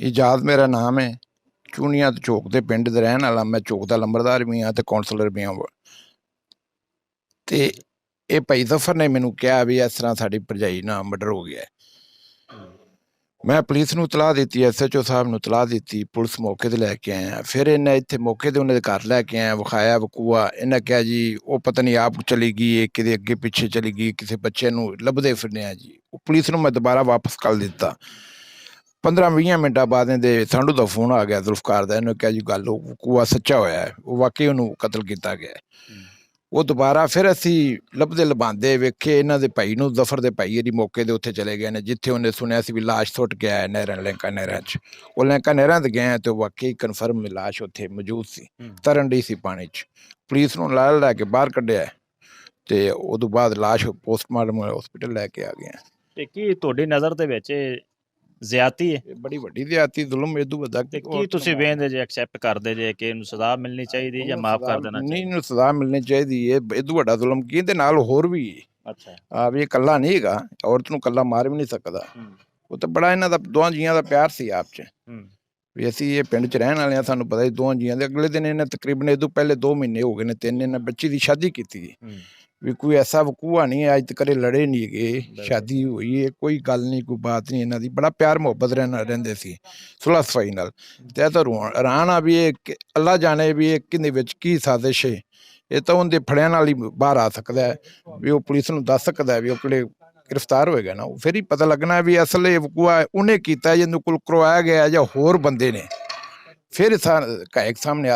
इजाज़ मेरा नाम है। चूनिया चौक के पिंड दे रहन वाला, मैं चौक का लंबरदार भी हाँ, कौंसलर भी हाँ। तो ये भाई जफर ने मैनू कहा भी इस तरह साड़ी भरजाई ना मर्डर हो गया। मैं पुलिस नूं तलाह दी, SHO साहब नूं तलाह दी, पुलिस मौके ते लैके आया। फिर इन्हें इत्थे मौके ते उन्हें घर लैके आया, विखाया वकूआ। इन्हें कहा जी वो पता नहीं आप चली गई है, कि अगे पिछे चली गई, किसी बच्चे नूं लभदे फिरने आ जी। पुलिस नूं मैं दोबारा वापस कर दिता। 15-20 मिनटां बाद इहदे संडू का फोन आ गया जुल्फकार का। इन्हें कहा जी गल वकूआ सच्चा होया है, वो वाकई उन्होंने कतल किया गया। वो दोबारा फिर असी लभदे लभांदे वेखे इन्हां दे भाई नूं, जफर दे भाई इहदी मौके दे उत्थे चले गए ने, जिथे उन्हें सुनिया सी भी लाश सुट के आया नहरां, लैंका नहरां च। वो लैंका नहरां ते गए तो वाकई कन्फर्म लाश उत्थे मौजूद सी, तरन डी सी पानी च। पुलिस नूं लै के बाहर कड्ढिया ते उदों बाद लाश पोस्टमार्टम हॉस्पिटल लैके आ गए। ਤੇ ਕੀ ਤੁਹਾਡੀ ਨਜ਼ਰ ਦੇ ਵਿੱਚ ਜ਼ਿਆਦਤੀ ਹੈ? ਇਹ ਬੜੀ ਵੱਡੀ ਜ਼ਿਆਦਤੀ, ਜ਼ੁਲਮ ਇਦੋਂ ਵੱਡਾ ਤੇ ਕੀ ਤੁਸੀਂ ਵੇਖਦੇ ਜੇ, ਐਕਸੈਪਟ ਕਰਦੇ ਜੇ ਕਿ ਇਹਨੂੰ ਸਜ਼ਾ ਮਿਲਣੀ ਚਾਹੀਦੀ ਜਾਂ ਮਾਫ ਕਰ ਦੇਣਾ ਚਾਹੀਦਾ? ਨਹੀਂ, ਇਹਨੂੰ ਸਜ਼ਾ ਮਿਲਣੀ ਚਾਹੀਦੀ ਹੈ। ਇਦੋਂ ਵੱਡਾ ਜ਼ੁਲਮ ਕੀ ਇਹਦੇ ਨਾਲ ਹੋਰ ਵੀ। ਅੱਛਾ, ਆ ਵੀ ਇਹ ਇਕੱਲਾ ਨਹੀਂ ਹੈਗਾ, ਔਰਤ ਨੂੰ ਇਕੱਲਾ ਮਾਰ ਵੀ ਨਹੀਂ ਸਕਦਾ। ਉਹ ਤਾਂ ਬੜਾ ਇਹਨਾਂ ਦਾ ਦੋਹਾਂ ਜੀਆਂ ਦਾ ਪਿਆਰ ਸੀ ਆਪ 'ਚ। ਵੀ ਅਸੀਂ ਇਹ ਪਿੰਡ 'ਚ ਰਹਿਣ ਵਾਲੇ ਹਾਂ, ਸਾਨੂੰ ਪਤਾ ਸੀ ਦੋਹਾਂ ਜੀਆਂ ਦੇ। ਅਗਲੇ ਦਿਨ ਇਹਨੇ ਤਕਰੀਬਨ ਇਦੋਂ ਪਹਿਲੇ 2 ਮਹੀਨੇ ਹੋ ਗਏ ਨੇ, 3 ਇਹਨਾਂ ਬੱਚੀ ਦੀ ਸ਼ਾਦੀ ਕੀਤੀ। भी कोई ऐसा वकूआ नहीं है, अज तक लड़े नहीं गए, शादी हुई है, कोई गल नहीं, कोई बात नहीं। इन्हों की बड़ा प्यार मुहब्बत रेंदे सी, सुलह सफाई नाल। ते तो हैरान आ भी ये अल्लाह जाने भी ये की साजिश है। ये तो उनके फड़िया नाल ही बाहर आ सकता है, भी वो पुलिस नूं दस सकता है, भी वो गिरफ्तार होएगा ना, फिर ही पता लगना भी असल ये वकूआ उन्हें किया, जिन्होंने कोल करवाया गया या होर बंदे ने, फिर सामने आ